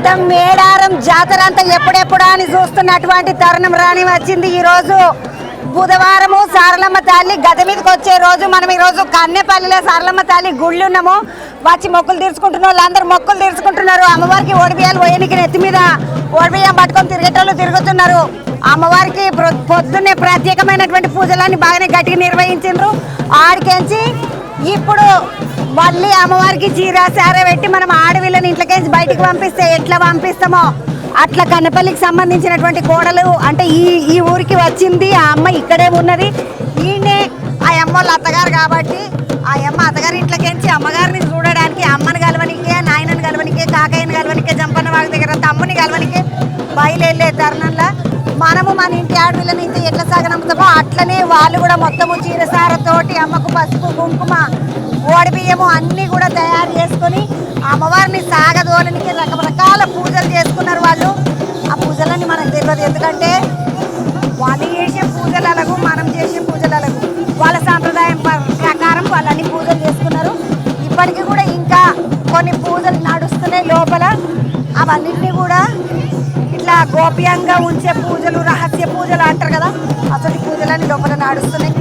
మొత్తం మేడారం జాతర అంతా ఎప్పుడెప్పుడా అని చూస్తున్నటువంటి తరుణం రాని వచ్చింది. ఈ రోజు బుధవారము సారలమ్మ తల్లి గద మీదకి వచ్చే రోజు. మనం ఈ రోజు కన్నెపల్లిలో సారలమ్మ తల్లి గుళ్ళు ఉన్నాము. వచ్చి మొక్కులు తీర్చుకుంటున్న వాళ్ళందరూ మొక్కులు తీర్చుకుంటున్నారు. అమ్మవారికి ఓడిబియ్యాలు పోయనికి నెత్తి మీద ఓడిబియ్యం పట్టుకొని తిరిగేటోళ్ళు తిరుగుతున్నారు. అమ్మవారికి పొద్దున్నే ప్రత్యేకమైనటువంటి పూజలన్నీ బాగానే గట్టిగా నిర్వహించారు. ఆడికెంచి ఇప్పుడు మళ్ళీ అమ్మవారికి చీర సార పెట్టి మనం ఆడవిళ్ళని ఇంట్లోకేసి బయటికి పంపిస్తే ఎట్లా పంపిస్తామో అట్లా కన్నపల్లికి సంబంధించినటువంటి కోడలు అంటే ఈ ఊరికి వచ్చింది. ఆ అమ్మ ఇక్కడే ఉన్నది. ఈయనే ఆ అమ్మ వాళ్ళ అత్తగారు కాబట్టి ఆ అమ్మ అత్తగారి ఇంట్లోకేంచి అమ్మగారిని చూడడానికి అమ్మని కలవనికే, నాయనని కలవనికే, కాకయ్యని కలవనికే, జంపన్న వాళ్ళ దగ్గర తమ్ముని కలవనికే బయలుదేరే తరుణంలో మనము మన ఇంటి ఆడపిల్ల నుంచి ఎట్లా సాగనంపుతామో అట్లనే వాళ్ళు కూడా మొత్తము చీరసారతోటి అమ్మకు పసుపు కుంకుమ ఓడిబియ్యము అన్నీ కూడా తయారు చేసుకొని అమ్మవారిని సాగదోలనికి రకరకాల పూజలు చేసుకున్నారు వాళ్ళు. ఆ పూజలన్నీ మనకు తెలియదు, ఎందుకంటే వాళ్ళు చేసే పూజలు అలాగూ మనం చేసే పూజలు అలాగూ వాళ్ళ సాంప్రదాయం ప్రకారం వాళ్ళన్ని పూజలు చేసుకున్నారు. ఇప్పటికీ కూడా ఇంకా కొన్ని పూజలు నడుస్తున్నాయి లోపల. అవన్నింటినీ కూడా ఇట్లా గోప్యంగా ఉంచే పూజలు, రహస్య పూజలు అంటారు కదా, అసలు పూజలన్నీ లోపల నడుస్తున్నాయి.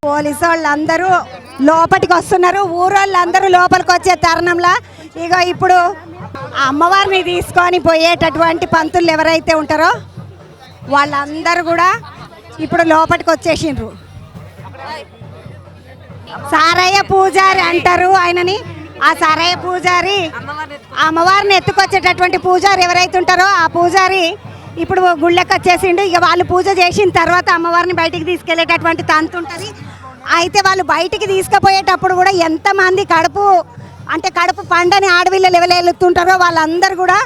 పోలీసు వాళ్ళందరూ లోపలికి వస్తున్నారు. ఊరోళ్ళందరూ లోపలికి వచ్చే తరుణంలో ఇక ఇప్పుడు అమ్మవారిని తీసుకొని పోయేటటువంటి పంతులు ఎవరైతే ఉంటారో వాళ్ళందరూ కూడా ఇప్పుడు లోపలికి వచ్చేసిండ్రు. సారయ్య పూజారి అంటారు ఆయనని. ఆ సారయ్య పూజారి అమ్మవారిని ఎత్తుకొచ్చేటటువంటి పూజారి ఎవరైతే ఉంటారో ఆ పూజారి ఇప్పుడు గుళ్ళకి వచ్చేసిండు. ఇక వాళ్ళు పూజ చేసిన తర్వాత అమ్మవారిని బయటికి తీసుకెళ్లేటటువంటి తంతు ఉంటుంది. అయితే వాళ్ళు బయటికి తీసుకుపోయేటప్పుడు కూడా ఎంతమంది కడుపు పండని ఆడవిళ్ళు ఎవరెళ్తుంటారో వాళ్ళందరూ కూడా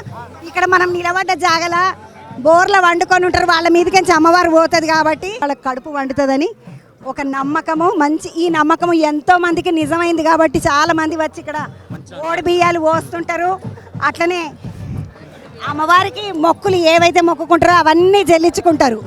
ఇక్కడ మనం నిలబడ్డ జాగల బోర్ల వండుకొని ఉంటారు. వాళ్ళ మీదకించి అమ్మవారు పోతుంది కాబట్టి వాళ్ళకి కడుపు వండుతుందని ఒక నమ్మకము. ఈ నమ్మకము ఎంతో మందికి నిజమైంది కాబట్టి చాలా మంది వచ్చి ఇక్కడ ఓడి బియ్యాలు పోస్తుంటారు. అట్లనే అమ్మవారికి మొక్కులు ఏవైతే మొక్కుకుంటారో అవన్నీ చెల్లించుకుంటారు.